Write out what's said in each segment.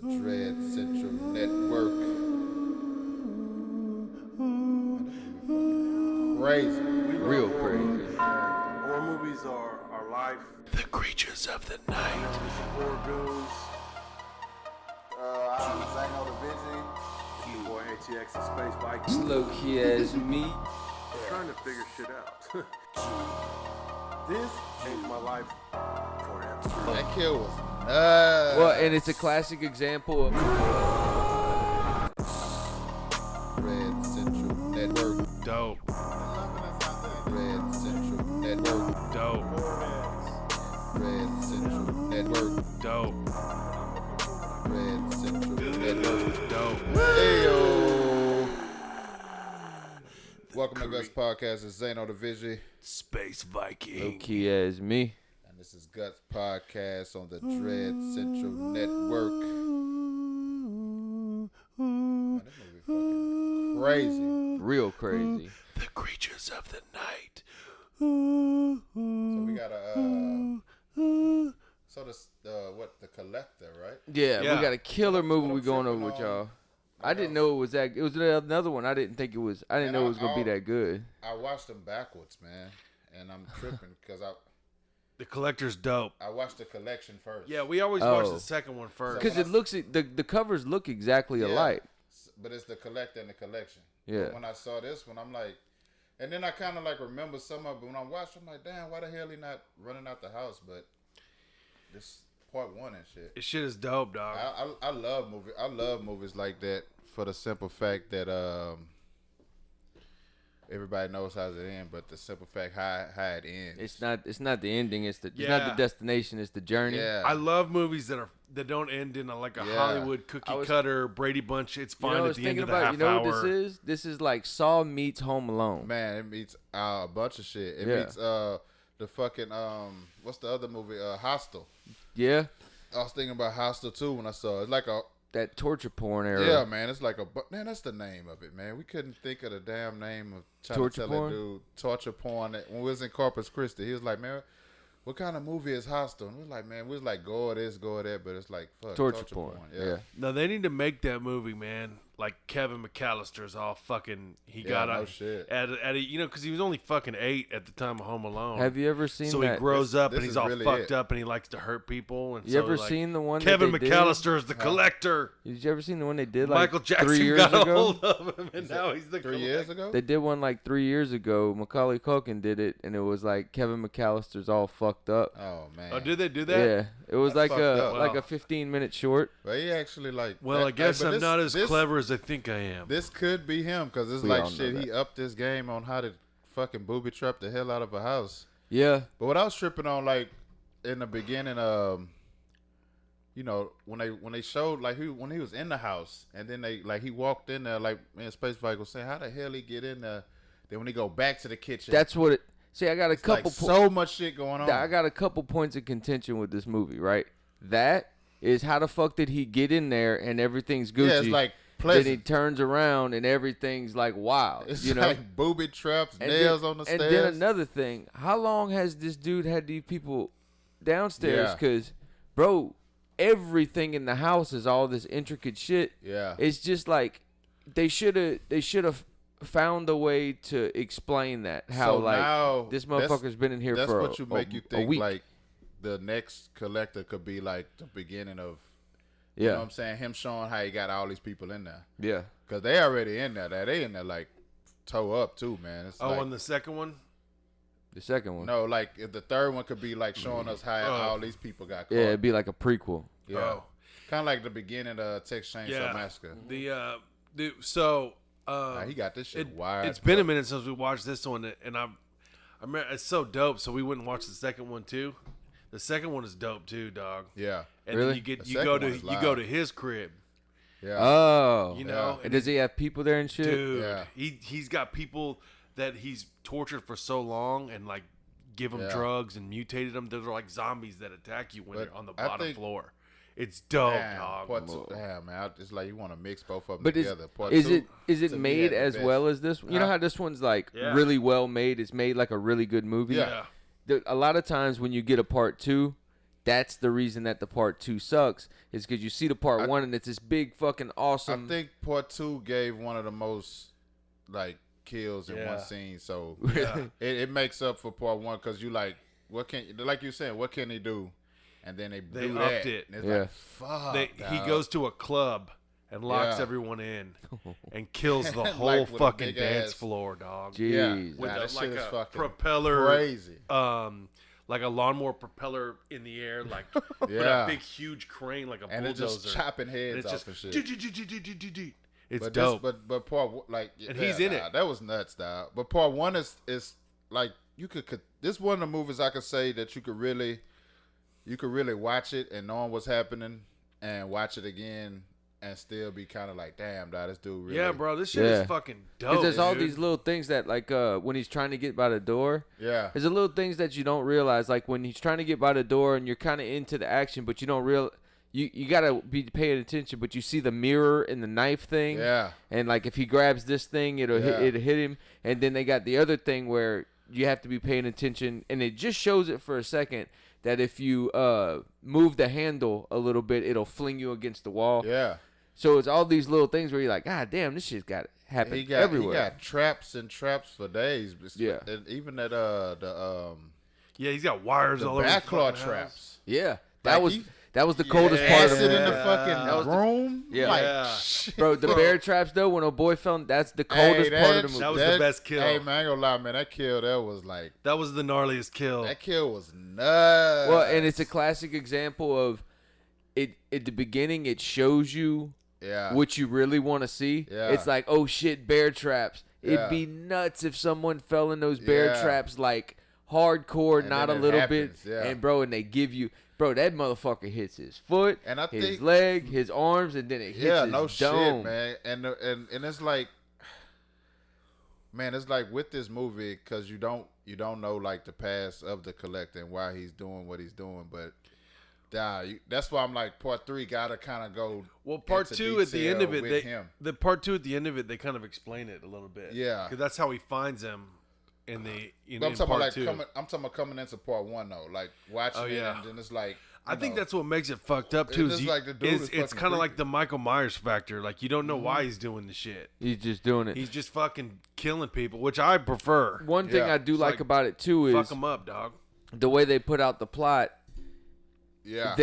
Dread Central Network. Crazy. Real crazy. Horror movies are our life. The creatures of the night. Horror goons. I'm Zano the Busy. Your boy ATX and Space Bike. Slow key as me. I'm trying to figure shit out. This changed my life forever. That kill was nuts. Well, and it's a classic example of Dread Central Network. dope. Dread Central Network. Dope. Dread Central Network. Dope. Dread Central Network. Dope. Heyo. Welcome to Guts Podcast. It's Zano the Vigi. Space Viking. Low key as me. And this is Guts Podcast on the Dread Central Network. Man, this movie fucking crazy. Real crazy. The creatures of the night. So we got the Collector, right? Yeah, Yeah. we got a killer movie What I'm we going over tripping with on- y'all. I didn't know it was that. It was another one. I didn't think it was. I didn't And know it was gonna be that good. I watched them backwards, man, and I'm tripping because The collector's dope. I watched the collection first. Yeah, we always watch Oh. the second one first. Because it looks the covers look exactly Yeah. alike. But it's the Collector and the collection. Yeah. But when I saw this one, I'm like, and then I kind of like remember some of it. When I watched, I'm like, damn, why the hell he not running out the house? But this part one and shit. This shit is dope, dog. I love movies. I love movies like that for the simple fact that everybody knows how it ends, but the simple fact how it ends. It's not the ending. It's not Yeah. the destination. It's the journey. Yeah. I love movies that don't end in a Yeah. Hollywood cookie cutter Brady Bunch. It's You fine know, I at was the end thinking of the about. half You know hour. what this is? This is like Saw meets Home Alone. Man, it meets a bunch of shit. It Yeah. meets the fucking what's the other movie? Hostel. Yeah, I was thinking about Hostel too when I saw it. It's like a that torture porn era. yeah, man. It's like man. That's the name of it, man. We couldn't think of the damn name of trying Torture to tell porn? that dude torture porn. When we was in Corpus Christi, he was like, man, what kind of movie is Hostel? And we was like, man, we was like, go this, go that, but it's like fuck, torture porn. Yeah. No, they need to make that movie, man. Like Kevin McAllister's all fucking. He Yeah, got no a shit. at a, you know, because he was only fucking 8 at the time of Home Alone. Have you ever seen so that? he grows up this and he's is all really fucked it. up and he likes to hurt people. And You so, ever like, seen the one Kevin that they McAllister is the collector. Did you ever seen the one they did like Michael 3 Jackson years got a ago? hold of him, and now he's the 3 years ago. They did one like 3 years ago. Macaulay Culkin did it, and it was like Kevin McAllister's all fucked up. Oh man. Oh, did they do that? Yeah, it was That's like fucked a up. like Wow. a 15-minute short. But he actually like. Well, that- I guess but I'm this- not as this- clever as I think I am. This could be him because it's We like all know shit. that. He upped this game on how to fucking booby trap the hell out of a house. Yeah, But what I was tripping on, like in the beginning, you know, when they showed like when he was in the house, and then he walked in there, like me and Space Bike was saying, how the hell he get in there? Then when he go back to the kitchen, that's what it. See, I got a it's like couple. so much shit going on. I got a couple points of contention with this movie. Right, that is how the fuck did he get in there and everything's Gucci? Yeah, it's like then he pleasant. turns around and everything's like wild. It's you know. like booby traps, nails on the and stairs. then another thing, how long has this dude had these people downstairs? Yeah. Because, bro, everything in the house is all this intricate shit. Yeah. It's just like they should have found a way to explain that. How So now, like this that's- motherfucker's been in here That's for what you make you think week. like the next collector could be like the beginning of. Yeah, You know what I'm saying? Him showing how he got all these people in there. yeah. Because they already in there. They in there like toe up too, man. It's Oh, like, on the second one? The second one. no, like if the third one could be like showing us how all these people got caught. Yeah, it'd be like a prequel. Yeah. Oh. Kind of like the beginning of Texas Chainsaw Yeah. Massacre. So Nah, he got this shit wired. it's been a minute since we watched this one, and I remember it's so dope. So we wouldn't watch the second one too. The second one is dope too, dog. Yeah. And Really? then The you second go to one is you go live. to his crib, Yeah. Oh, you know. And does he have people there and shit? Dude, Yeah. he's got people that he's tortured for so long and like give them Yeah. drugs and mutated them. They're like zombies that attack you when But they're on the I bottom think- floor. It's dope, Damn, dog. part two, damn, man. It's like you want to mix both of them But together. Part is two, it to me, made had the as best. well as this? You know how this one's like Yeah. really well made. It's made like a really good movie. Yeah. Yeah. A lot of times when you get a part two, that's the reason that the part 2 sucks, is because you see the part 1 and it's this big fucking awesome. I think part 2 gave one of the most like kills in one scene, so it makes up for part 1 because you like what can like you saying what can he do, and then they do upped that. it. And it's like fuck. He goes to a club and locks everyone in and kills the whole Like with a fucking big dance ass- floor, dog. Jeez. With that like shit is a fucking propeller, crazy. Like a lawnmower propeller in the air, like with a big huge crane, like a and bulldozer. it's just chopping heads it's off just and shit. It's but dope. But part like and he's in it. That was nuts, dog. But part 1 is like you could. This one of the movies I could say that you could really watch it and knowing what's happening and watch it again and still be kind of like, damn, dog, this dude really. Yeah, bro, this shit is fucking dope. Because there's all dude. these little things that, like, when he's trying to get by the door. Yeah. There's a little things that you don't realize, like when he's trying to get by the door and you're kind of into the action, but you don't you gotta be paying attention, but you see the mirror and the knife thing. Yeah. And like if he grabs this thing, it'll hit him. And then they got the other thing where you have to be paying attention, and it just shows it for a second that if you move the handle a little bit, it'll fling you against the wall. Yeah. So it's all these little things where you're like, God damn, this shit's got to happen everywhere. He got traps and traps for days. Yeah. And even that Yeah, he's got wires all over. backlaw traps. Yeah, Like that was the coldest part of Acid it. in the fucking room. Yeah. Like, Bro, the bear traps though, when a boy fell, that's the coldest part of the movie. That was the best kill. Hey man, I ain't gonna lie, man. That kill there was like That was the gnarliest kill. that kill was nuts. Well, and it's a classic example of it. At the beginning, it shows you what you really want to see. Yeah. It's like, oh shit, bear traps. Yeah. It'd be nuts if someone fell in those bear traps like hardcore, And not a then it little happens, bit. yeah. And bro, and they give you, bro, that motherfucker hits his foot, And I his think- leg, his arms, and then it hits his no dome. shit, man. And it's like, man, it's like with this movie because you don't know like the past of the collector and why he's doing what he's doing, but. That's why I'm like part 3 gotta kind of go. Well, part into 2 at the end of detail it, with him. the part 2 at the end of it, they kind of explain it a little bit. Yeah. because that's how he finds them in the in, But I'm in talking part about 2. I'm talking about coming into part 1 though, like watching it and then it's like. I think that's what makes it fucked up too. It's Is like the dude is it's fucking kind of like creepy. the Michael Myers factor. Like you don't know why he's doing the shit. He's just doing it. He's just fucking killing people, which I prefer. One thing Yeah. I do It's like like, about it too Fuck is him up, dog. the way they put out the plot. Yeah.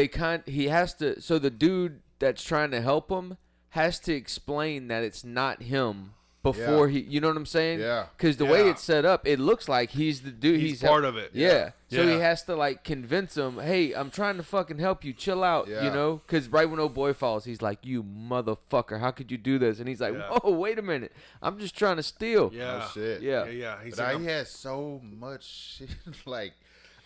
He has to, so the dude that's trying to help him has to explain that it's not him before you know what I'm saying? Yeah. Because the way Yeah. it's set up, it looks like he's the dude. He's part of it. Yeah. So he Yeah. has to like convince him, hey, I'm trying to fucking help you. Chill out, you Yeah. know? Because right when old boy falls, he's like, you motherfucker, how could you do this? And he's like, Yeah. whoa, wait a minute. I'm just trying to steal. Yeah. No shit. Yeah. Yeah. He's But like, he had so much shit. Like,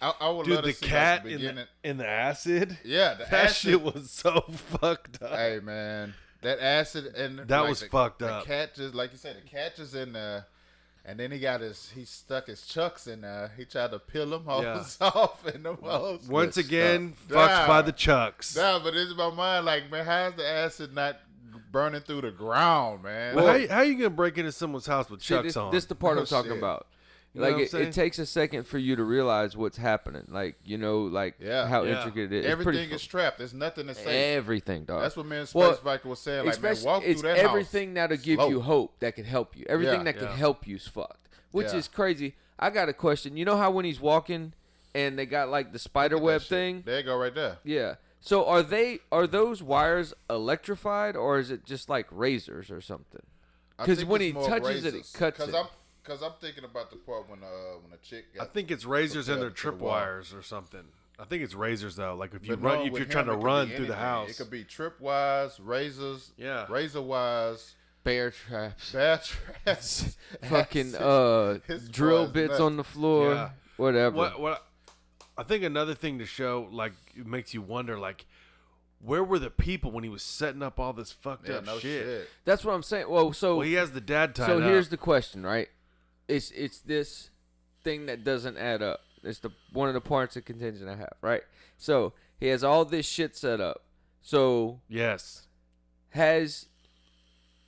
I would dude, love the to see cat like, the in beginning. the acid. Yeah, the That acid. shit was so fucked up. Hey man, that acid and That like, was the, fucked the up. cat just like you said, the cat just in there, and then he stuck his chucks in there. He tried to peel them hoes off, and them hoes. Once was again, stuck. fucked by the Chucks. Nah, but it's in my mind like, man, how's the acid not burning through the ground, man? Well, how you gonna break into someone's house with See, Chucks this, on? this the part Oh, I'm talking shit. about. You know Like what I'm it saying? takes a second for you to realize what's happening. Like you know, like Yeah. how Yeah. intricate it is. It's pretty Everything is trapped. There's nothing to fu- say. everything, dog. That's what me and Space Well, Viking was saying. Like, man, Especially, walk it's through that everything now to give slow. you hope that could help you. Everything Yeah. that could Yeah. help you is fucked, which Yeah. is crazy. I got a question. You know how when he's walking and they got like the spider Look at web that shit. thing? There you go, right there. Yeah. So are those wires electrified or is it just like razors or something? I 'Cause think when it's he more touches it, razors. it cuts it. Because I'm thinking about the part when a chick I got. think it's razors and their Hooked up to the trip wall. wires or something. I think it's razors though. Like if you But run, no, if with you're trying him, to it could run be through the anything. house. It could be trip wires, razors, Yeah. razor wires, Bear traps. bad traps, Fucking His drill was bits nuts. on the floor. Yeah. Whatever. What I think another thing to show, like, it makes you wonder, like, where were the people when he was setting up all this fucked Yeah, up no shit? shit. That's what I'm saying. Well, so Well, he has the dad tied so up. here's the question, right? It's this thing that doesn't add up. It's the one of the parts of contention I have, right? So he has all this shit set up. So Yes.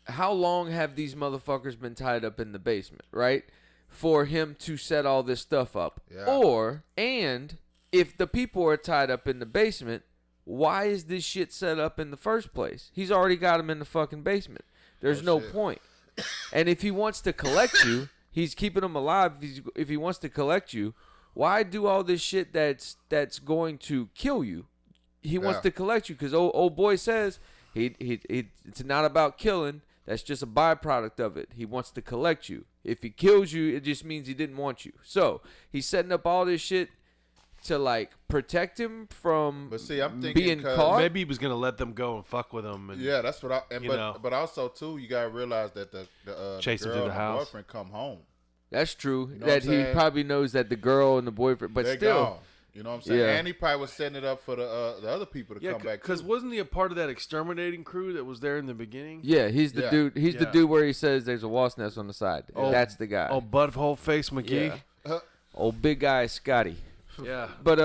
how long have these motherfuckers been tied up in the basement, right? For him to set all this stuff up. Yeah. And if the people are tied up in the basement, why is this shit set up in the first place? He's already got them in the fucking basement. There's no point. And if he wants to collect you, he's keeping them alive. If he wants to collect you, why do all this shit that's going to kill you? He wants to collect you because old boy says it's not about killing. That's just a byproduct of it. He wants to collect you. If he kills you, it just means he didn't want you. So he's setting up all this shit to like protect him from I'm thinking being caught. Maybe he was gonna let them go and fuck with them. And, yeah, that's what but also too, you gotta realize that the chase girl him to the and house. boyfriend come home. That's true. You know that what I'm he saying? probably knows that the girl and the boyfriend, but They're still, gone. You know what I'm saying? Yeah. And he probably was setting it up for the other people to come back. Because too. wasn't he a part of that exterminating crew that was there in the beginning? yeah, he's the dude. He's the Yeah. dude where he says there's a wasp nest on the side. Oh, That's the guy. Oh, butthole face McGee. Yeah. Old big guy Scotty. Yeah. But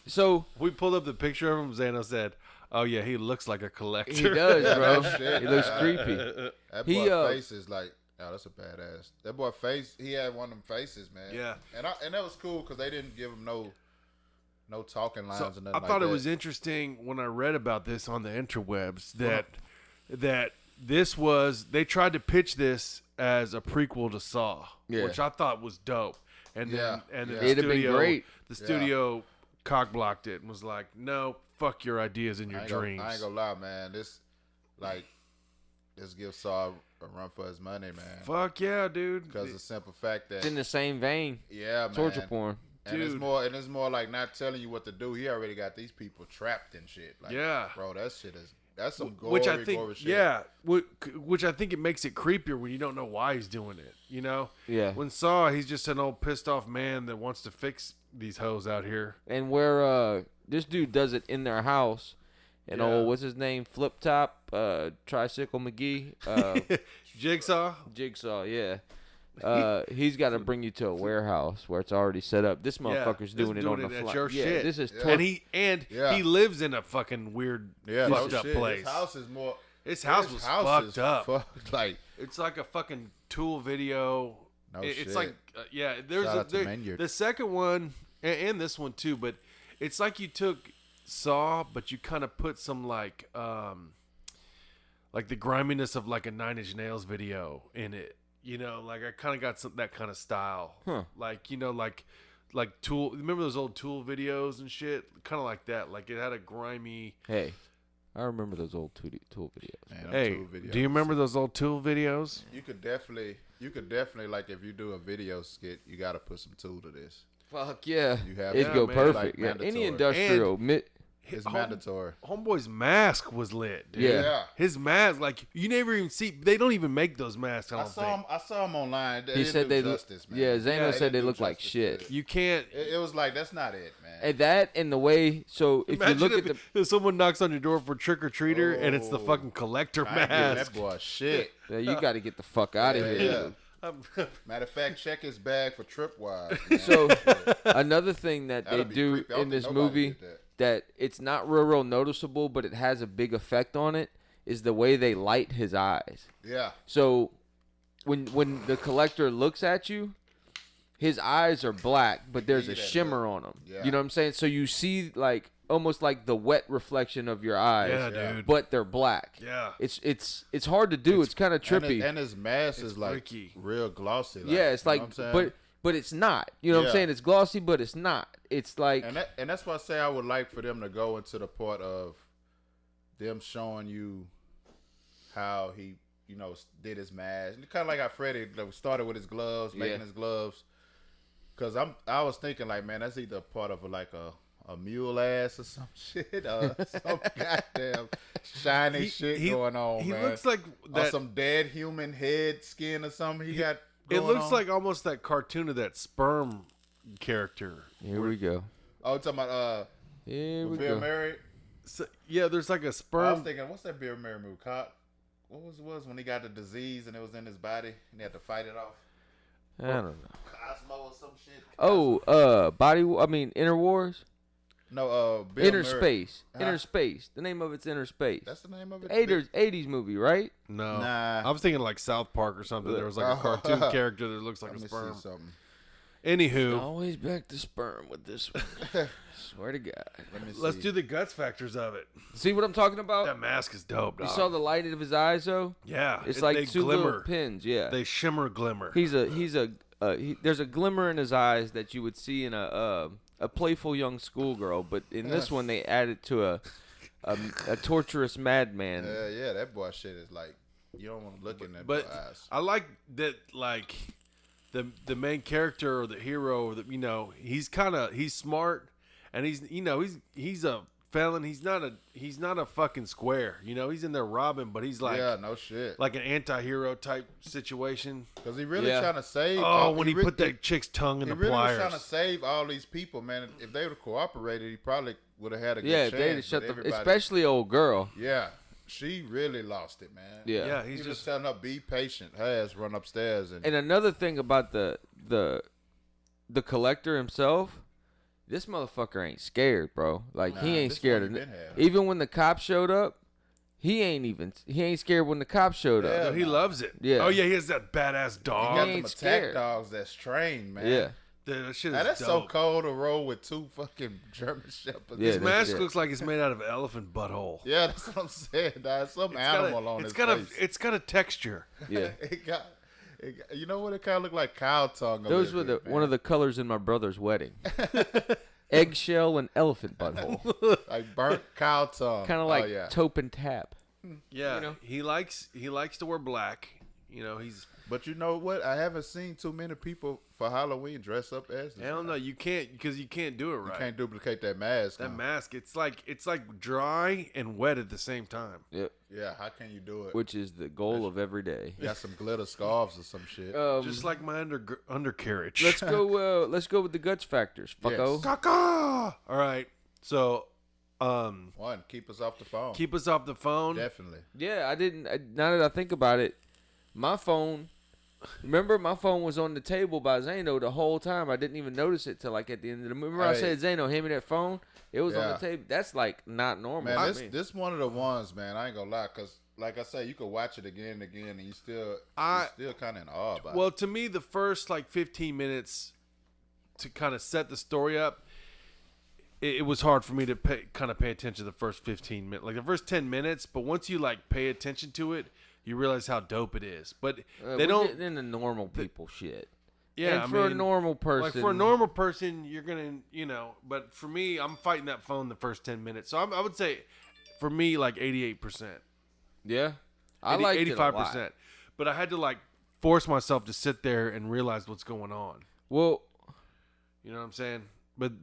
so We pulled up the picture of him. Zano said, "Oh yeah, he looks like a collector." he does, bro. That shit, He looks man. creepy. That He, boy face is like, oh, that's a badass. That boy face, he had one of them faces, man. Yeah. And that was cool because they didn't give him no talking lines So or nothing I like thought that. it was interesting when I read about this on the interwebs that this was they tried to pitch this as a prequel to Saw, Yeah. which I thought was dope. And Yeah, then yeah. the It'd have been studio, great. the studio cockblocked it and was like, "No, fuck your ideas and your dreams." I ain't gonna lie, man. This gives Saw a run for his money, man. Fuck yeah, dude. Because the simple fact that It's in the same vein. yeah, man. Torture porn. And it's Dude. more like not telling you what to do. He already got these people trapped and shit. Like, Yeah. bro, that's some gory, Which I think, gory shit. yeah, which I think it makes it creepier when you don't know why he's doing it. You know, Yeah. When Saw, he's just an old pissed off man that wants to fix these hoes out here. And where this dude does it in their house, and Yeah. what's his name? Flip Top, Tricycle McGee, Jigsaw. Jigsaw. Yeah. He's got to bring you to a warehouse where it's already set up. This motherfucker's this doing it doing on the at fly. your Yeah, shit. this is And he lives in a fucking weird, Yeah, fucked no up shit. place. His house is more. His house was fucked is up. Fucked, like, It's like a fucking Tool video. No It's shit. like there's Shout out to there, Maynard. the second one and this one too, but it's like you took Saw, but you kind of put some like the griminess of like a 9 Inch Nails video in it. You know, like I kind of got that kind of style. Huh. Like, you know, like Tool. Remember those old Tool videos and shit? Kind of like that. Like it had a grimy. Hey, I remember those old Tool videos. man, them Hey, two videos. do you remember those old Tool videos? You could definitely like if you do a video skit, you got to put some tool to this. Fuck yeah. You have It'd to, go man. perfect. Like Yeah. Any mandatory. industrial. It's mandatory. Homeboy's mask was lit, dude. Yeah. His mask, like you never even see. They don't even make those masks. I I don't saw think. him. I saw him online. They He didn't said do they justice, man. yeah, Zano said didn't they do look like justice shit. to it. You can't. It was like that's not it, man. And that and the way so if Imagine you look at if someone knocks on your door for trick or treater and it's the Oh. fucking collector I ain't giving mask. that boy shit. you got to get the fuck out of Yeah, here. yeah. Matter of fact, check his bag for tripwise. man. So another thing that they That'd be do creepy. I don't in this think nobody movie did that. that it's not real noticeable, but it has a big effect on it is the way they light his eyes. Yeah. So when the collector looks at you, his eyes are black, but there's see a that shimmer on them. Yeah. You know what I'm saying? So you see like almost like the wet reflection of your eyes, Yeah, dude. but they're black. Yeah. It's hard to do. It's kind of trippy. And his mask It's is like freaky. real glossy. Yeah, it's you know like, what I'm saying? but it's not. You know what I'm Yeah. saying? It's glossy, but it's not. It's like, and that's why I say I would like for them to go into the part of them showing you how he, did his mask. Kind of like how Freddie started with his gloves, making his gloves. Cause I was thinking like, man, that's either part of like a mule ass or some shit, or some goddamn shiny shit going on. He man. looks like or that. some dead human head skin or something. He got. It going looks on. like almost that cartoon of that sperm character. here we go. Oh, you're talking about Here we Bill go. Murray. So, yeah, there's like a I was sperm. thinking, what's that Bill Murray movie? What was when he got the disease and it was in his body and he had to fight it off? I don't know. Cosmo or some shit. Oh, Inner Wars? No, Bill Inner Murray. Space. Huh? Inner Space. The name of it's Inner Space. That's the name of it. 80s movie, right? No, Nah. I was thinking like South Park or something. There was like a cartoon character that looks like Let a me sperm. see something. Anywho, Always back to sperm with this one. Swear to God. Let me see. let's do the guts factors of it. See what I'm talking about? That mask is dope, You dog. saw the light of his eyes, though? Yeah, It's they like two little pins, yeah. They shimmer glimmer. There's a glimmer in his eyes that you would see in a playful young schoolgirl, but in this one they added to a torturous madman. Yeah, that boy shit is like you don't want to look in that But boy's eyes. I like that, like the main character or the hero, or he's smart, and he's a felon. He's not a fucking square. He's in there robbing, but he's like Yeah, no shit. like an anti-hero type situation. Because he really Yeah. trying to save. Oh, when he really- put that chick's tongue in he the really was pliers. trying to save all these people, man. If they would have cooperated, he probably would have had a good Yeah, chance. if they'd but shut the, everybody- especially old girl. Yeah, she really lost it, man. Yeah. Yeah, He he's was just telling her be patient. Her ass run upstairs and And another thing about the collector himself, this motherfucker ain't scared, bro. Like Nah, he ain't this scared one of he it. been having. Even when the cops showed up, he ain't scared when the cops showed Yeah. up. he loves it. Yeah. Oh yeah, he has that badass he dog. got He them ain't attack scared. dogs that's trained, man. Yeah. That shit is Now, that's dope. so cold to roll with two fucking German shepherds. Yeah, His that's mask it. looks like it's made out of elephant butthole. Yeah, that's what I'm saying. There's some animal on his face. It's got a texture. Yeah. it got, you know what? It kind of look like cow tongue. Those were one of the colors in my brother's wedding. Eggshell and elephant butthole. like burnt cow tongue. Kind of like oh, yeah. taupe and tap. Yeah, he likes to wear black. He's But you know what? I haven't seen too many people for Halloween dress up as this. hell no, you can't because you can't do it You right. can't duplicate that mask. That huh? mask, it's like dry and wet at the same time. Yep. Yeah, how can you do it? Which is the goal of every day. You got some glitter scarves or some shit. Just like my undercarriage. Let's go. Let's go with the guts factors, fucko. Yes. Caca! All right. So, One, keep us off the phone. keep us off the phone. Definitely. Yeah, I didn't. Now that I think about it, my phone. Remember, my phone was on the table by Zano the whole time. I didn't even notice it till like at the end of the movie. Remember, I Hey. said, Zano, hand me that phone. It was on Yeah. the table. That's like not normal. Man, to me. this one of the ones, man. I ain't gonna lie, cause like I say, you could watch it again and again, and you still kind of in awe about Well, to me, the first like 15 minutes to kind of set the story up, it was hard for me to pay attention to the first 15 minutes, like the first 10 minutes. But once you like pay attention to it, you realize how dope it is. But they we're don't. getting into normal people shit. Yeah, and for a normal person, like for a normal person, you're gonna, But for me, I'm fighting that phone the first 10 minutes. So I would say, for me, like 88%. yeah, I like 85%. But I had to like force myself to sit there and realize what's going on. Well, You know what I'm saying? But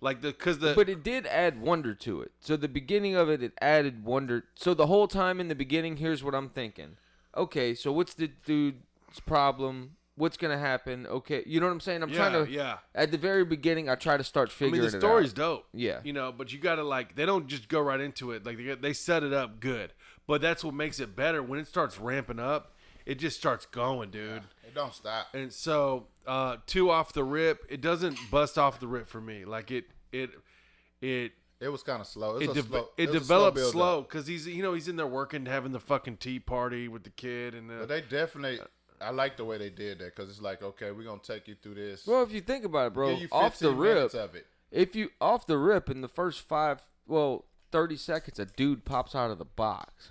like but it did add wonder to it. So the beginning of it added wonder. So the whole time in the beginning, here's what I'm thinking. Okay, so what's the dude's problem? What's gonna happen? Okay, you know what I'm saying? I'm trying to. Yeah. At the very beginning, I try to start figuring the it story's out. dope. Yeah. But you gotta like they don't just go right into it. Like they set it up good. But that's what makes it better. When it starts ramping up, it just starts going, dude. It don't stop. And so, 2 off the rip, it doesn't bust off the rip for me. Like it It was kind of slow. it was a slow. it was a developed build-up. slow because he's in there working, having the fucking tea party with the kid, and But they definitely. I like the way they did that because it's like, okay, we're gonna take you through this. Well, if you think about it, bro, give you off the 15 minutes rip, of it. if you off the rip in the first 30 seconds, a dude pops out of the box.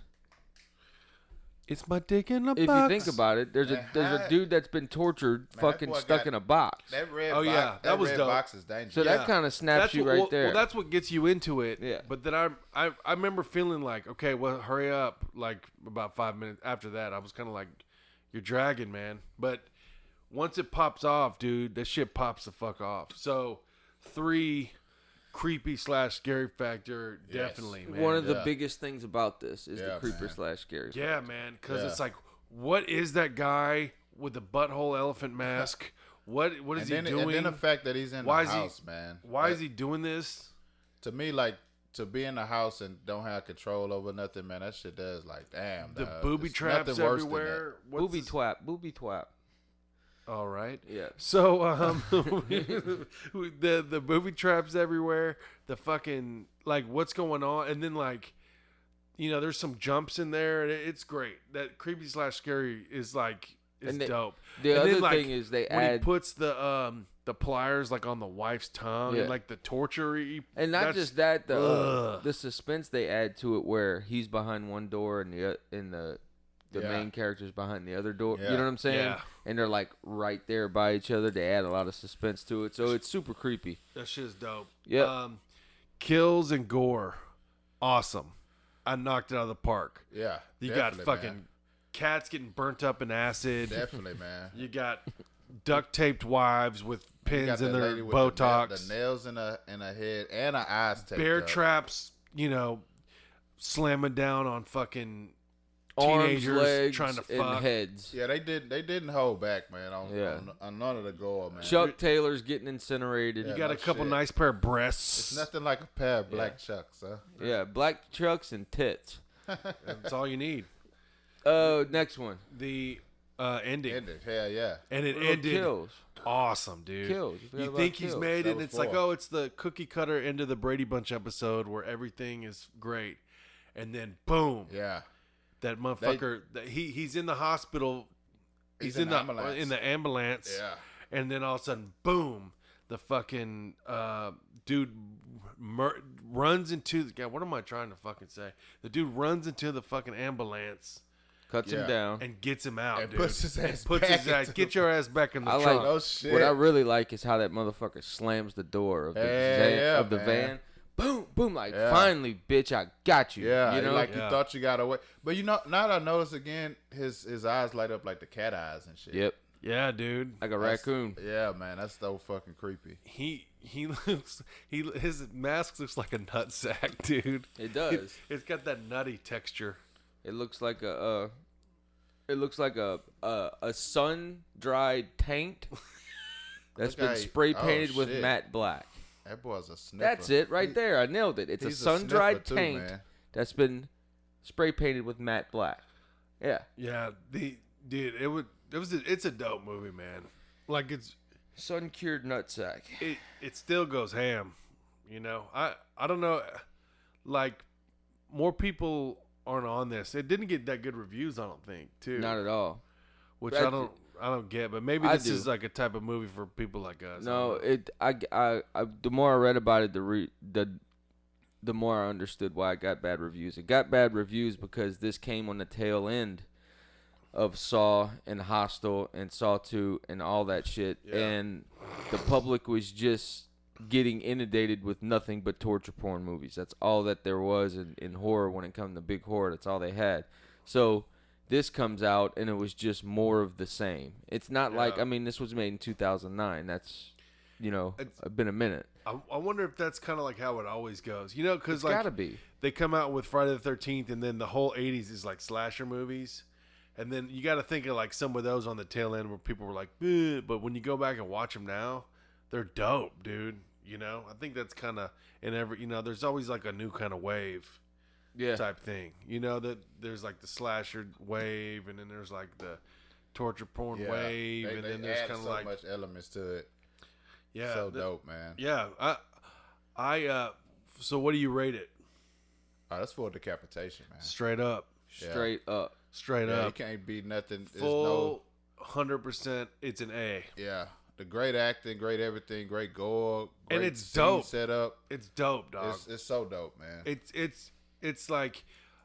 it's my dick in a If box. you think about it, there's a dude that's been tortured, that fucking boy stuck got- in a box. That red. Oh, box, yeah, that was red dope. box is dangerous. So that kind of snaps you right there. Well, that's what gets you into it. Yeah. But then I remember feeling like, okay, well, hurry up. Like about 5 minutes after that, I was kind of like, you're dragging, man. But once it pops off, dude, that shit pops the fuck off. So 3, creepy / scary factor, Yes. definitely, man. One of the Yeah. biggest things about this is the Yeah, creeper man. / scary. Yeah, man, because Yeah. it's like, what is that guy with the butthole elephant mask? What is he doing? And then the fact that he's in Why the is he- house, man. Why is he doing this? To me, like, to be in the house and don't have control over nothing, man, that shit does, like, damn. The dog. booby There's traps nothing worse than everywhere. What's Booby this- twap, booby twap. All right. Yeah. So the booby traps everywhere. The fucking like what's going on, and then like, there's some jumps in there. And it's great. That creepy / scary is like is And they- dope. The And other then, like, thing is they when he add. puts the the pliers like on the wife's tongue Yeah. and like the torture. And not just that, the suspense they add to it, where he's behind one door and the main character's behind the other door. Yeah. You know what I'm saying? Yeah. And they're like right there by each other. They add a lot of suspense to it, so it's super creepy. That shit is dope. Yeah. Kills and gore, awesome. I knocked it out of the park. Yeah. You got definitely, fucking man. cats getting burnt up in acid. Definitely, man. You got duct taped wives with You pins got in that their lady with Botox. The nails in her head and her eyes taped Bear up. traps, slamming down on fucking Arms, teenagers legs, trying to and fuck. heads. Yeah, they didn't hold back, man. On none of the gore, man. Chuck Taylor's getting incinerated. You Yeah, got no a couple shit. nice pair of breasts. It's nothing like a pair of black chucks, huh? Yeah, black trucks and tits. That's all you need. Next one. The ending. Ended. Hell yeah. And it What about ended Kills. awesome, dude. Kills. You forgot You about think he's Kills. made That it, and was it's like, 4. oh, it's the cookie cutter end of the Brady Bunch episode where everything is great. And then, boom, Yeah. that motherfucker, he's in the hospital. He's in the ambulance. Yeah. And then all of a sudden, boom, the fucking dude runs into the God, what am I trying to fucking say? The dude runs into the fucking ambulance Cuts him Yeah. down. and gets him out, And dude. puts his ass Puts back his ass. into Get your ass back in the I trunk. like No shit. what I really like is how that motherfucker slams the door of the Yeah, van. man. Boom, boom, like Yeah. finally, bitch, I got you. Yeah, you know, like Yeah. you thought you got away. But now that I notice again, his eyes light up like the cat eyes and shit. yep, Yeah, dude. like a That's- raccoon. Yeah, man, that's so fucking creepy. He looks his mask looks like a nutsack, dude. It does. It's got that nutty texture. It looks like a sun dried taint that's Look been how spray painted with shit. matte black. That boy's a sniffer. That's it right there. I nailed it. It's a He's sun dried sniffer too, taint man. that's been spray painted with matte black. Yeah. Yeah, it's a dope movie, man. Like Sun cured nutsack. it still goes ham. I don't know, like more people aren't on this. It didn't get that good reviews, I don't think, too. Not at all. Which But I don't get, but maybe I this do. is like a type of movie for people like us. No, I don't know. the more I read about it, the more I understood why it got bad reviews. It got bad reviews because this came on the tail end of Saw and Hostel and Saw 2 and all that shit, Yeah. and the public was just getting inundated with nothing but torture porn movies. That's all that there was in horror when it comes to big horror. That's all they had. So this comes out and it was just more of the same. It's not like, Yeah. I mean, this was made in 2009. That's, It's- been a minute. I wonder if that's kind of like how it always goes. Because It's like gotta be. they come out with Friday the 13th, and then the whole 80s is like slasher movies. And then you got to think of like some of those on the tail end where people were like, "Ugh," but when you go back and watch them now, they're dope, dude. I think that's kind of in every, there's always like a new kind of wave Yeah. type thing. That there's like the slasher wave, and then there's like the torture porn Yeah. wave, They and then there's add kind of so like, much elements to it. yeah, So dope, man. yeah. So what do you rate it? Oh, that's for decapitation, man. Straight up. Straight up. Straight Yeah, you up. can't beat nothing. There's Full 100%. It's an A. yeah. The great acting, great everything, great gore, And great it's scene dope. setup. It's dope, dog. It's so dope, man. It's like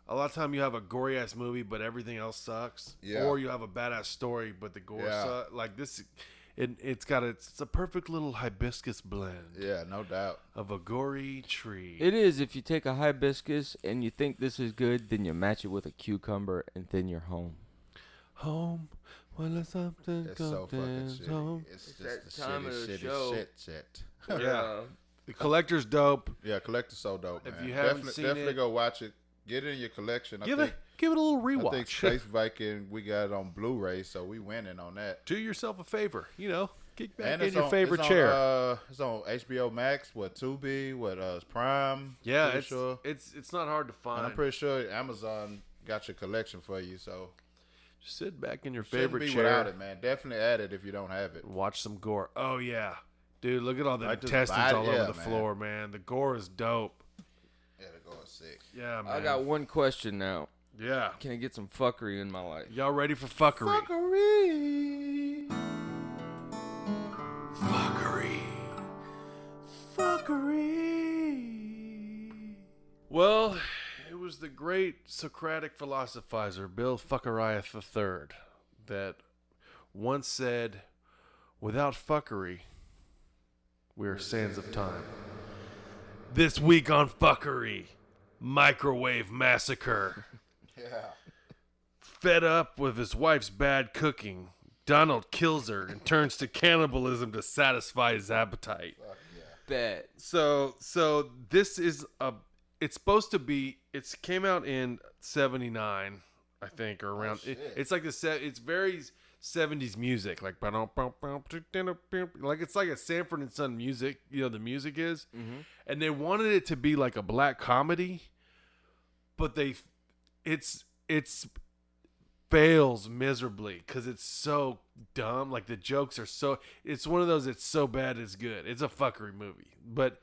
a lot of time you have a gory ass movie, but everything else sucks. Yeah. Or you have a badass story, but the gore Yeah. sucks. Like this, it's a perfect little hibiscus blend Yeah, no doubt. of a gory tree. It is. If you take a hibiscus and you think this is good, then you match it with a cucumber and then you're home. Home, when something It's so fucking comes shitty. home. It's just that the time of shitty, the shitty show. shit. Yeah. The collector's dope. Yeah, Collector's so dope, If man. you haven't seen definitely it- go watch it. Get it in your collection. Give it a little I think rewatch. Space Viking, we got it on Blu-ray, so we winning on that. Do yourself a favor. Kick back And in it's your on, favorite it's chair. On, it's on HBO Max, Tubi, Prime. Yeah, pretty it's sure. it's not hard to And find. I'm pretty sure Amazon got your collection for you, so Just sit back in your shouldn't favorite be chair. without it, man. Definitely add it if you don't have it. and watch some gore. Oh yeah, dude, look at all the Like this intestines body- all over yeah, the man. floor, man. The gore is dope. Yeah, they're going sick. Yeah, man. I got one question now. Yeah. Can I get some fuckery in my life? Y'all ready for fuckery? Fuckery. Fuckery. fuckery. Well, it was the great Socratic philosophizer Bill Fuckeriath III that once said, without fuckery, we are sands of time. This week on fuckery, microwave massacre. Yeah. Fed up with his wife's bad cooking, Donald kills her and turns to cannibalism to satisfy his appetite. Bet. So this is it's supposed to be, came out in 79, I think, or around, it's like it's very 70s music, like it's like a Sanford and Son music, the music is, and they wanted it to be like a black comedy, but it's fails miserably because it's so dumb. Like the jokes are it's one of those, it's so bad it's good. It's a fuckery movie, but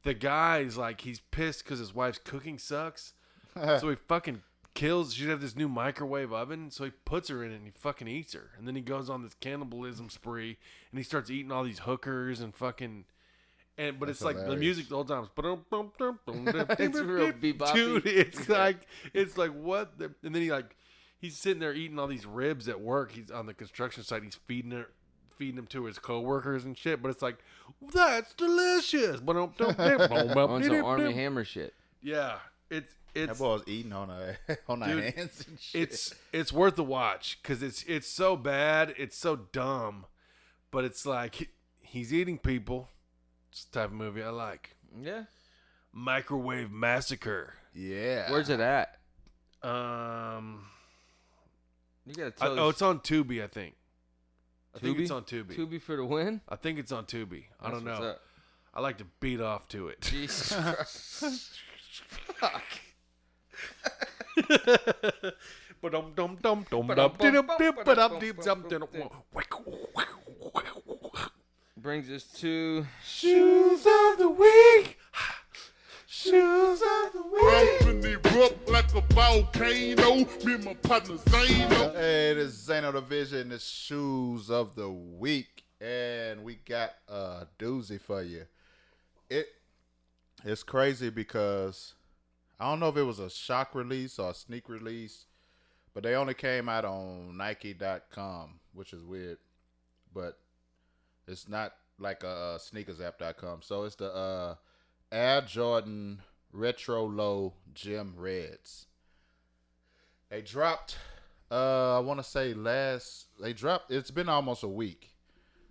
the guy's like, he's pissed because his wife's cooking sucks, so he fucking kills. She'd have this new microwave oven, so he puts her in it and he fucking eats her, and then he goes on this cannibalism spree and he starts eating all these hookers and fucking. But that's, it's like hilarious. The music the whole time. It's real bebop. Dude, it's like what? And then he's sitting there eating all these ribs at work. He's on the construction site. He's feeding them to his coworkers and shit. But it's like, that's delicious. On some Army Hammer shit. Yeah, it's that boy was eating on our hands and shit. It's worth the watch because it's so bad. It's so dumb, but it's like he's eating people. It's the type of movie I like. Yeah. Microwave Massacre. Yeah. Where's it at? You gotta tell it's on Tubi, I think. I think Tubi? it's on Tubi. Tubi for the win? I think it's on Tubi. I don't That's know. what's up. I like to beat off to it. Jesus Christ. Fuck. Brings us to Shoes of the Week. Shoes of the Week. Company erupt like a volcano. Me and my partner Zano. Hey, this is Zano the Vision, the Shoes of the Week. And we got a doozy for you. It's crazy because I don't know if it was a shock release or a sneak release, but they only came out on Nike.com, which is weird. But it's not like a sneakersapp.com. So it's the Air Jordan Retro Low Gym Reds. They dropped, I want to say it's been almost a week.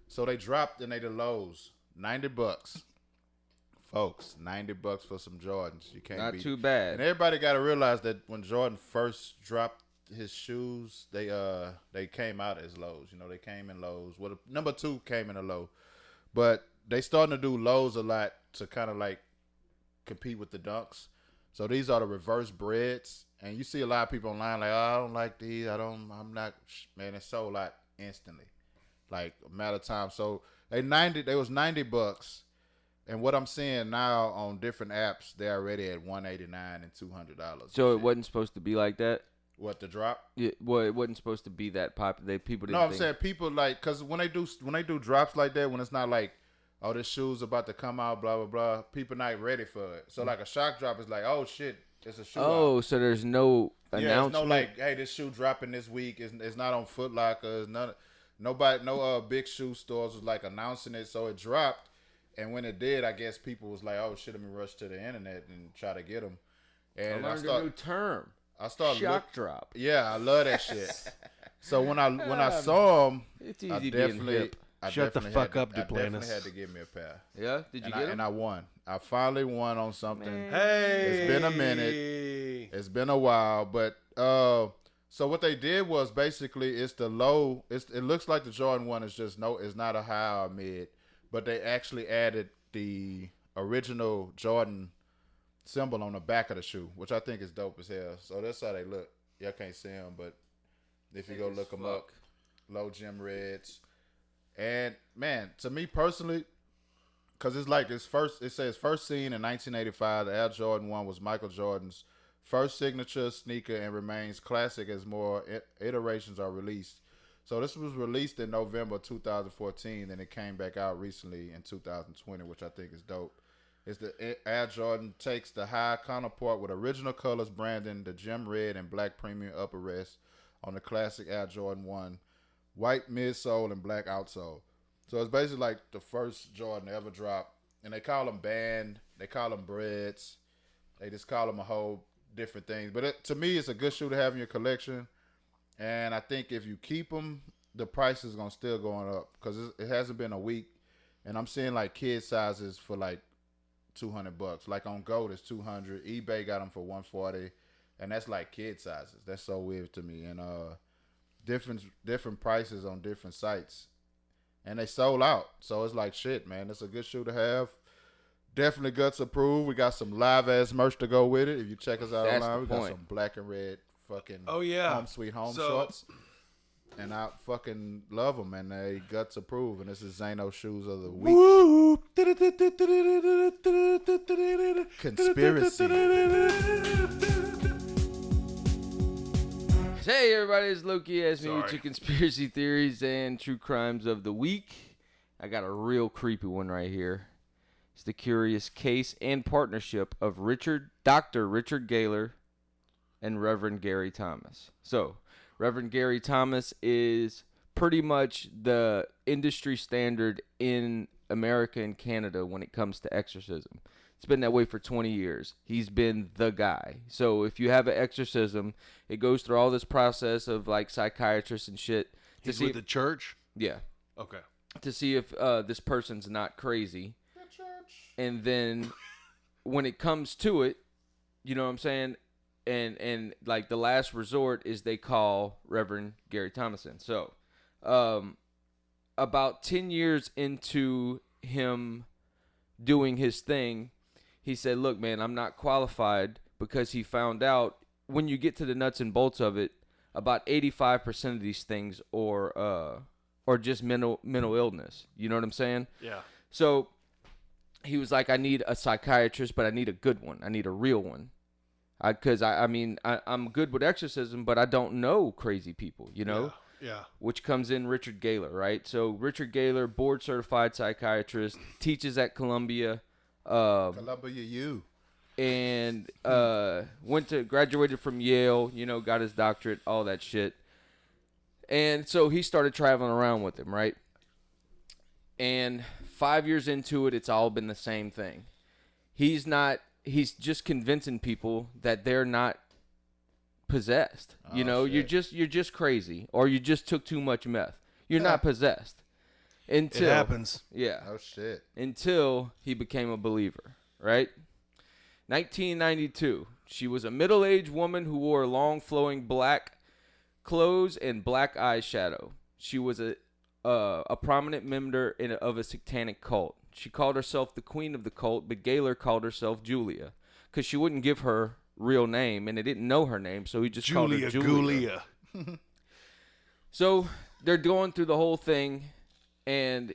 So they dropped and they the lows, $90. Folks, $90 for some Jordans. You can't not beat too bad. And everybody got to realize that when Jordan first dropped his shoes, they came out as lows. They came in lows. Well, number 2 came in a low, but they starting to do lows a lot to kind of like compete with the dunks. So these are the reverse breads, and you see a lot of people online like, oh, I don't like these. I'm not. Man, it sold out instantly, like a matter of time. So they was $90. And what I'm seeing now on different apps, they're already at $189 and $200. So it wasn't supposed to be like that? What, the drop? Yeah, well, it wasn't supposed to be that popular. People didn't. No, I'm saying people like, because when they do drops like that, when it's not like, oh, this shoe's about to come out, blah blah blah, people not ready for it. So like a shock drop is like, oh shit, it's a shoe. Oh, out. So there's no announcement. There's no like, hey, this shoe dropping this week. It's not on Foot Locker. No big shoe stores was like announcing it. So it dropped. And when it did, I guess people was like, "Oh shit, let me rush to the internet and try to get them." And I learned a new term. I started shock drop. Yeah, I love that shit. So when I saw them, it's easy being hip. Shut the fuck up, Duplantis. I definitely had to give me a pair. Yeah, did you get them? And I won. I finally won on something. Man. Hey, it's been a minute. It's been a while, but so what they did was basically it's the low. It looks like the Jordan 1 is just it's not a high or mid. But they actually added the original Jordan symbol on the back of the shoe, which I think is dope as hell. So that's how they look. Y'all can't see them, but if you go look them up, Low Gym Reds. And, man, to me personally, because it's like it says first seen in 1985, the Air Jordan 1 was Michael Jordan's first signature sneaker and remains classic as more iterations are released. So this was released in November 2014, and it came back out recently in 2020, which I think is dope. It's the Air Jordan takes the high counterpart with original colors branding, the gem red and black premium upper rest on the classic Air Jordan 1, white midsole and black outsole. So it's basically like the first Jordan ever dropped. And they call them band, they call them breads, they just call them a whole different things. But to me, it's a good shoe to have in your collection. And I think if you keep them, the price is going to still going up because it hasn't been a week. And I'm seeing like kid sizes for like $200. Like on Gold, it's $200. eBay got them for $140. And that's like kid sizes. That's so weird to me. And different prices on different sites. And they sold out. So it's like shit, man. It's a good shoe to have. Definitely Guts approved. We got some live ass merch to go with it. If you check us out online, we got some black and red fucking Home Sweet Home shorts. And I fucking love them, and they Guts approved. And this is Zano Shoes of the Week. Woo! Conspiracy. Hey everybody, it's Loki. Ask me Sorry. with your conspiracy theories and true crimes of the week. I got a real creepy one right here. It's the curious case and partnership of Dr. Richard Gaylor and Reverend Gary Thomas. So, Reverend Gary Thomas is pretty much the industry standard in America and Canada when it comes to exorcism. It's been that way for 20 years. He's been the guy. So if you have an exorcism, it goes through all this process of like psychiatrists and shit. He's with the church? Yeah. Okay. To see if this person's not crazy. The church. And then when it comes to it, you know what I'm saying? And like the last resort is they call Reverend Gary Thomason. So about 10 years into him doing his thing, he said, look, man, I'm not qualified, because he found out when you get to the nuts and bolts of it, about 85% of these things are just mental illness. You know what I'm saying? Yeah. So he was like, I need a psychiatrist, but I need a good one. I need a real one. Because I'm good with exorcism, but I don't know crazy people, you know? Yeah. Which comes in Richard Gaylor, right? So Richard Gaylor, board certified psychiatrist, teaches at Columbia. Columbia U. And graduated from Yale, you know, got his doctorate, all that shit. And so he started traveling around with him, right? And 5 years into it, it's all been the same thing. He's just convincing people that they're not possessed. You know, shit. you're just crazy, or you just took too much meth. You're not possessed. It happens. Yeah. Oh shit. Until he became a believer, right? 1992. She was a middle-aged woman who wore long flowing black clothes and black eyeshadow. She was a prominent member of a satanic cult. She called herself the queen of the cult, but Gaylor called herself Julia, because she wouldn't give her real name, and they didn't know her name, so he just called her Julia. So they're going through the whole thing, and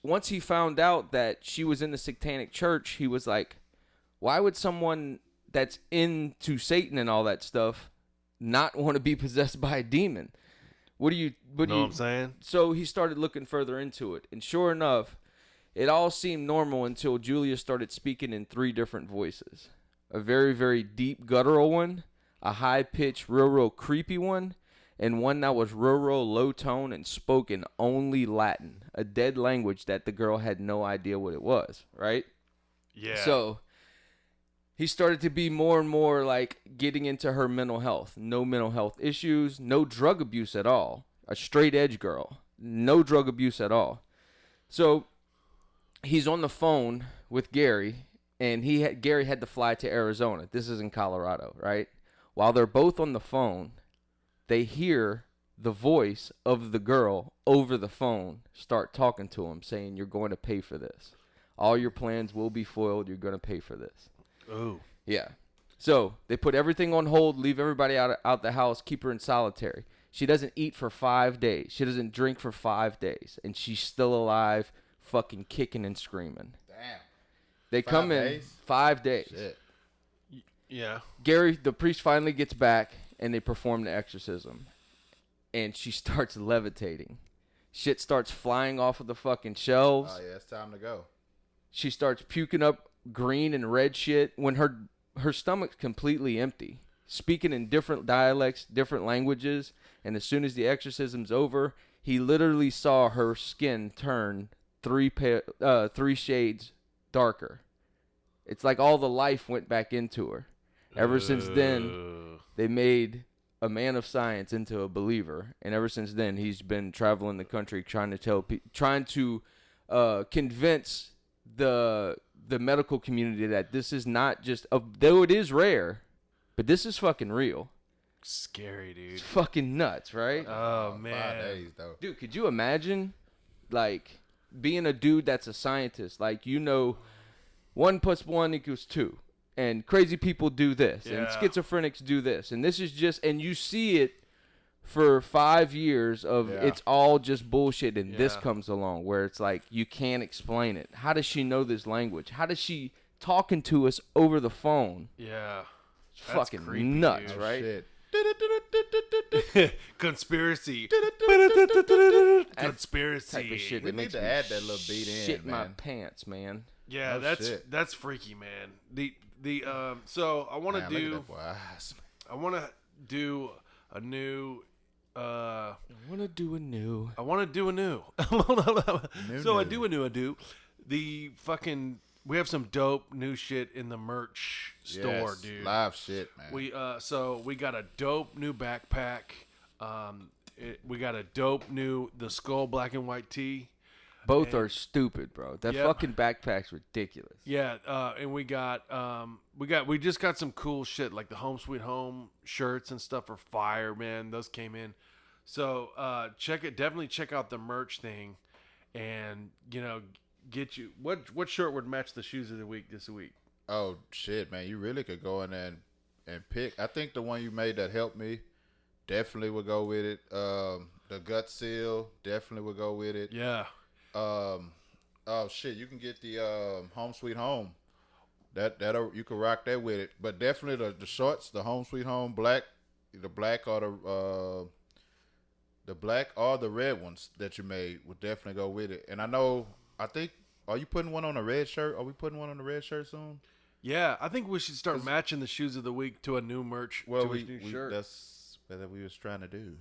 once he found out that she was in the satanic church, he was like, why would someone that's into Satan and all that stuff not want to be possessed by a demon? What I'm saying? So he started looking further into it, and sure enough, it all seemed normal until Julia started speaking in 3 different voices. A very, very deep guttural one, a high-pitched, real creepy one, and one that was real low tone and spoke in only Latin, a dead language that the girl had no idea what it was, right? Yeah. So he started to be more and more like getting into her mental health. No mental health issues, no drug abuse at all. A straight edge girl, no drug abuse at all. So he's on the phone with Gary, and Gary had to fly to Arizona. This is in Colorado, right? While they're both on the phone, they hear the voice of the girl over the phone start talking to him, saying, you're going to pay for this. All your plans will be foiled. You're going to pay for this. Oh. Yeah. So they put everything on hold, leave everybody out the house, keep her in solitary. She doesn't eat for 5 days. She doesn't drink for 5 days. And she's still alive, fucking kicking and screaming. Damn. They 5 come days? in 5 days. Shit. Yeah. Gary, the priest, finally gets back, and they perform the exorcism. and she starts levitating. Shit starts flying off of the fucking shelves. Oh yeah, it's time to go. She starts puking up green and red shit when her stomach's completely empty, speaking in different dialects, different languages, and as soon as the exorcism's over, he literally saw her skin turn three shades darker. It's like all the life went back into her. Ever since then, they made a man of science into a believer, and ever since then, he's been traveling the country trying to convince the medical community that this is not just though it is rare, but this is fucking real. Scary, dude. It's fucking nuts, right? Oh man, 5 days though. Dude, could you imagine, like, being a dude that's a scientist? Like, 1 + 1 = 2. And crazy people do this. And schizophrenics do this. And this is just... And you see it for 5 years of it's all just bullshit. And this comes along where it's like, you can't explain it. How does she know this language? How does she talking to us over the phone? Yeah. It's fucking creepy, nuts, dude. right? Shit. Conspiracy. Conspiracy. Type of shit We that need makes to me add that little beat in, shit my man. pants, man. Yeah, Oh, that's freaky, man. So I want to Man, look at do that boy eyes. I want to do a new I want to do a new. So I do. The fucking we have some dope new shit in the merch store, Yes, dude. live shit, man. We got a dope new backpack. We got a dope new the skull black and white tee. Both are stupid, bro. That Yep. fucking backpack's ridiculous. Yeah, and we just got some cool shit like the Home Sweet Home shirts and stuff are fire, man. Those came in. So definitely check out the merch thing, and get you what shirt would match the shoes of the week this week. Oh shit, man! You really could go in there and pick. I think the one you made that helped me definitely would go with it. The gut seal definitely would go with it. Yeah. Oh shit, you can get the Home Sweet Home. That you can rock that with it. But definitely the shorts, the Home Sweet Home black, the black or the red ones that you made would definitely go with it. And I think, are you putting one on a red shirt? Are we putting one on the red shirt soon? Yeah, I think we should start matching the shoes of the week to a new merch. Well, to a new shirt. that's what we was trying to do.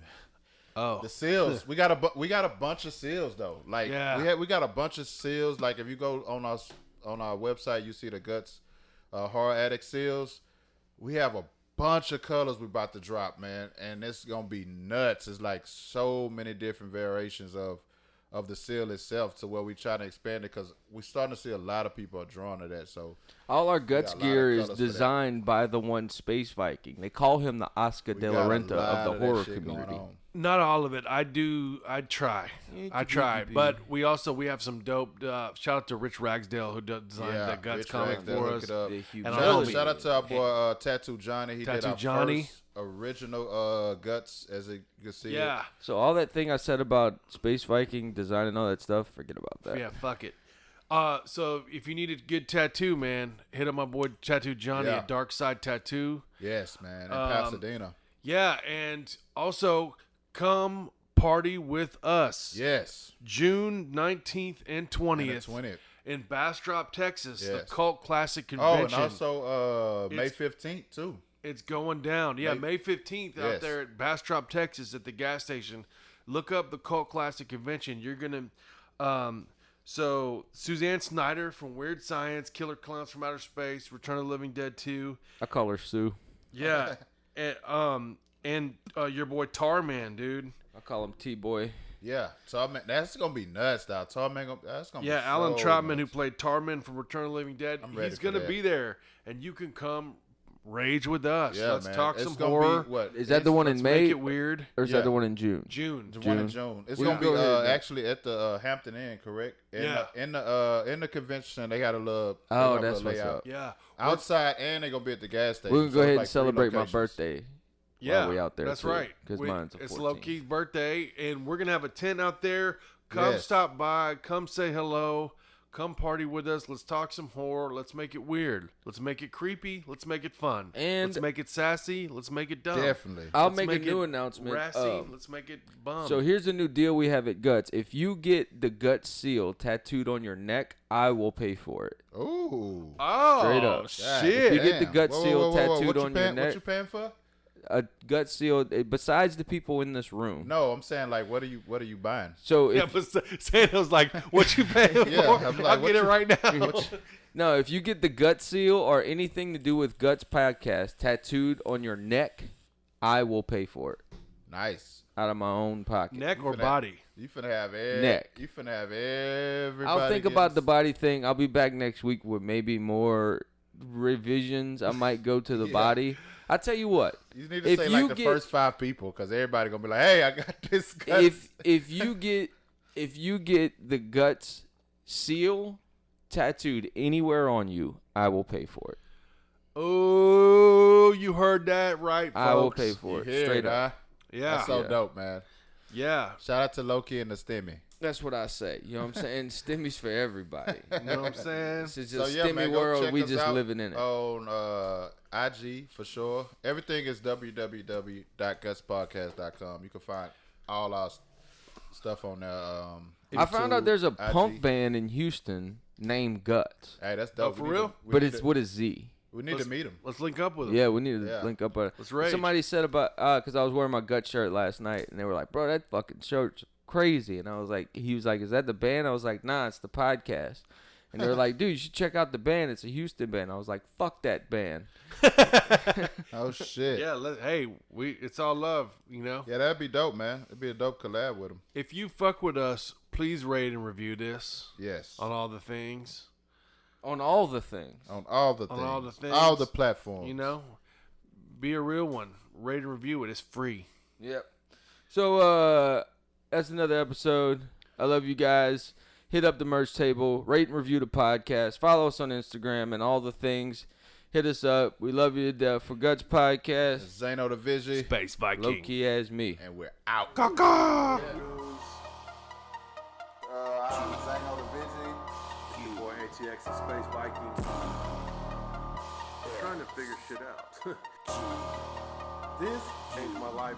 Oh, The seals, we got a bunch of seals though. Like we got a bunch of seals. Like if you go on our website, you see the Guts Horror Addict seals. We have a bunch of colors we about to drop, man, and it's gonna be nuts. It's like so many different variations of the seal itself, to where we try to expand it, because we're starting to see a lot of people are drawn to that. So all our Guts got a lot of gear is colors for that. designed by the one Space Viking. They call him the Oscar we de got la a Renta lot of the that horror shit going community. on. not all of it. I try. I try. But we have some dope. Shout out to Rich Ragsdale who designed the Guts Rich comic Ragsdale, for hook us. it up. The huge And homie. Shout out to our boy Tattoo Johnny. He did Tattoo our Johnny. first original Guts, as you can see. Yeah. So all that thing I said about Space Viking design and all that stuff, forget about that. Yeah, fuck it. So if you need a good tattoo, man, hit up my boy Tattoo Johnny Yeah. at Dark Side Tattoo. Yes, man. In Pasadena. Yeah, and also come party with us. Yes. June 19th and And 20th, the 20th. in Bastrop, Texas, the Yes. Cult Classic Oh, Convention. and also May It's- 15th too. It's going down. Yeah, May 15th out Yes. there at Bastrop, Texas at the gas station. Look up the Cult Classic Convention. You're going to... So, Suzanne Snyder from Weird Science, Killer Clowns from Outer Space, Return of the Living Dead 2. I call her Sue. Yeah. and your boy Tarman, dude. I call him T-Boy. Yeah. So that's gonna be nuts, though. That's gonna Yeah, be Alan so Troutman, who nuts. played Tarman from Return of the Living Dead, I'm ready he's for going to that. be there. And you can come rage with us. Yeah, Let's man. talk It's some gonna horror. Be, what? Is that the one Let's in May make it weird. or is Yeah. that the one in June? June. The one in June. It's We gonna be can go ahead, yeah. actually at the Hampton Inn, correct? Yeah. In the convention center, they got a little. Oh, they got a that's little what's layout. up. Yeah. Outside, and they're gonna be at the gas station. We're going to So go it's ahead like and 3 celebrate my locations. birthday. Yeah, while we out there that's too, right. because mine's a It's 14. Low-Key's birthday, and we're gonna have a tent out there. Come Yes. stop by. Come say hello. Come party with us. Let's talk some horror. Let's make it weird. Let's make it creepy. Let's make it fun. And let's make it sassy. Let's make it dumb. Definitely. I'll Let's make a new it announcement. Rassy. Let's make it bum. So here's a new deal we have at Guts. If you get the Guts seal tattooed on your neck, I will pay for it. Ooh. oh, Straight up. shit. If you get the Damn. Guts Whoa, seal whoa, whoa, whoa. tattooed What you on your paying, neck, What you paying for? a Guts seal, besides the people in this room. No, I'm saying like, what are you buying? So Yeah, if, but Santa's like, what you paying Yeah, for? I'm like, I'll what get it you- right now. no, if you get the Guts seal or anything to do with Guts podcast tattooed on your neck, I will pay for it Nice. out of my own pocket. Neck or finna- body? You finna have Neck. You finna have everybody. I'll think getting about the body thing. I'll be back next week with maybe more revisions. I might go to the Yeah. body. I tell you what, You need to if say you like the get- first 5 people, because everybody gonna be like, "Hey, I got this." Guts. if you get the Guts seal tattooed anywhere on you, I will pay for it. Oh, you heard that right, folks. I will pay for You it hear straight it, up. huh? Yeah. That's so Yeah. dope, man. Yeah. Shout out to Loki and the Stimmy. That's what I say. You know what I'm saying? Stimmy's for everybody. You know what I'm saying? This is So just yeah, Stimmy man, go world. check We us just out living in it. on IG for sure. Everything is www.gutspodcast.com. You can find all our stuff on there. I found out there's a IG. punk band in Houston named Guts, Hey, that's dope. for We need real? to- we but need it's to- with a Z. We need to meet him. Let's link up with him. Yeah, we need to Yeah. link up. Let's rage. Somebody said about because I was wearing my Gut shirt last night, and they were like, "Bro, that fucking shirt's crazy." And I was like, "He was like, is that the band?" I was like, "Nah, it's the podcast." And they were like, "Dude, you should check out the band. It's a Houston band." I was like, "Fuck that band." Oh shit. Yeah. It's all love, you know? Yeah, that'd be dope, man. It'd be a dope collab with him. If you fuck with us, please rate and review this Yes. on all the things. On all the things. On all the On things. all the things. All the platforms. You know? Be a real one. Rate and review it. It's free. Yep. So that's another episode. I love you guys. Hit up the merch table. Rate and review the podcast. Follow us on Instagram and all the things. Hit us up. We love you for Guts Podcast. Zano the Vigi. Space Viking. Low key as me. And we're out. I'm Zano the Vigi. Your boy ATX and Space Viking. Trying to figure shit out. This changed my life